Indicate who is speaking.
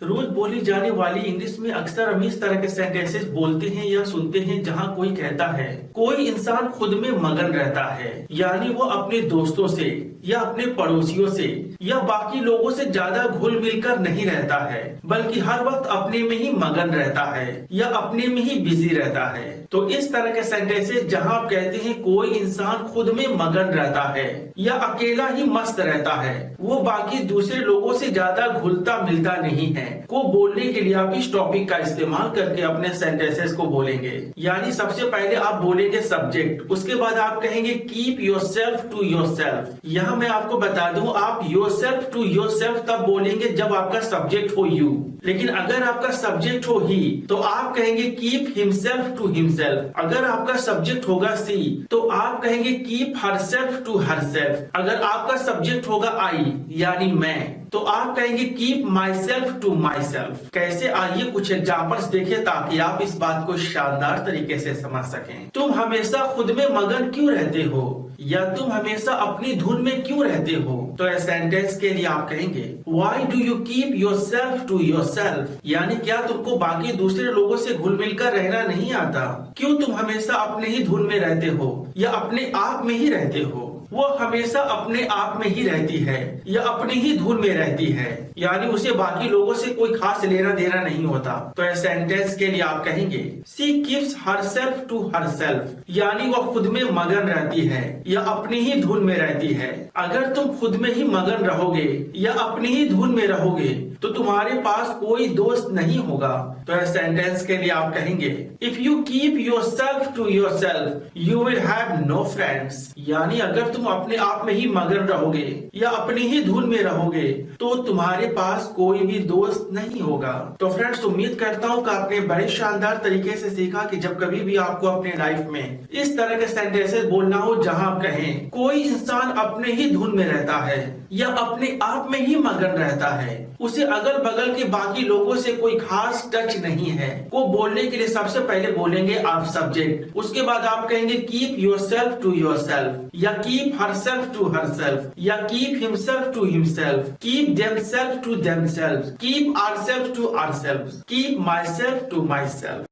Speaker 1: रोज बोली जाने वाली इंग्लिश में अक्सर हम इस तरह के सेंटेंसेस बोलते हैं या सुनते हैं जहां कोई कहता है कोई इंसान खुद में मगन रहता है, यानी वो अपने दोस्तों से या अपने पड़ोसियों से या बाकी लोगों से ज्यादा घुल मिलकर नहीं रहता है, बल्कि हर वक्त अपने में ही मगन रहता है या अपने में ही बिजी रहता है। तो इस तरह के सेंटेंसेस जहां आप कहते हैं कोई इंसान खुद में मगन रहता है या अकेला ही मस्त रहता है, वो बाकी दूसरे लोगों से ज्यादा घुलता मिलता नहीं है, को बोलने के लिए आप इस टॉपिक का इस्तेमाल करके अपने सेंटेंसेस को बोलेंगे। यानी सबसे पहले आप बोलेंगे सब्जेक्ट, उसके बाद आप कहेंगे कीप योरसेल्फ टू योरसेल्फ। यहाँ मैं आपको बता दूं, आप योरसेल्फ टू योरसेल्फ तब बोलेंगे जब आपका सब्जेक्ट हो यू, लेकिन अगर आपका सब्जेक्ट हो ही तो आप कहेंगे कीप हिमसेल्फ टू हिमसेल्फ। अगर आपका सब्जेक्ट होगा सी तो आप कहेंगे कीप हरसेल्फ टू हरसेल्फ। अगर आपका सब्जेक्ट होगा आई यानी मैं, तो आप कहेंगे keep myself to myself. कैसे, आइए कुछ एग्जाम्पल्स देखिए ताकि आप इस बात को शानदार तरीके से समझ सकें। तुम हमेशा खुद में मगन क्यों रहते हो, या तुम हमेशा अपनी धुन में क्यों रहते हो। तो इस सेंटेंस के लिए आप कहेंगे Why do you keep yourself to yourself? यानी क्या तुमको बाकी दूसरे लोगों से घुल मिलकर रहना नहीं आता? क्यों तुम हमेशा अपने ही धुन में रहते हो या अपने आप में ही रहते हो। वो हमेशा अपने आप में ही रहती है या अपनी ही धुन में रहती है, यानी उसे बाकी लोगों से कोई खास लेना देना नहीं होता। तो इस सेंटेंस के लिए आप कहेंगे सी कीप्स हरसेल्फ टू हरसेल्फ, यानी वो खुद में मगन रहती है या अपनी ही धुन में रहती है। अगर तुम खुद में ही मगन रहोगे या अपनी ही धुन में रहोगे तो तुम्हारे पास कोई दोस्त नहीं होगा। तो इस सेंटेंस के लिए आप कहेंगे if you keep yourself to yourself you will have no friends, यानी अगर तुम अपने आप में ही मगन रहोगे या अपनी ही धुन में रहोगे तो तुम्हारे पास कोई भी दोस्त नहीं होगा। तो फ्रेंड्स, उम्मीद करता हूँ कि आपने बड़े शानदार तरीके से सीखा कि जब कभी भी आपको अपने लाइफ में इस तरह के सेंटेंसेस बोलना हो जहां आप कहें कोई इंसान अपने ही धुन में रहता है या अपने आप में ही मगन रहता है, उसे अगल बगल के बाकी लोगों से कोई खास टच नहीं है, को बोलने के लिए सबसे पहले बोलेंगे आप सब्जेक्ट, उसके बाद आप कहेंगे कीप योरसेल्फ टू योरसेल्फ या कीप हरसेल्फ टू हरसेल्फ या keep himself to himself, keep themself to themself, keep ourself to ourself, keep myself to myself.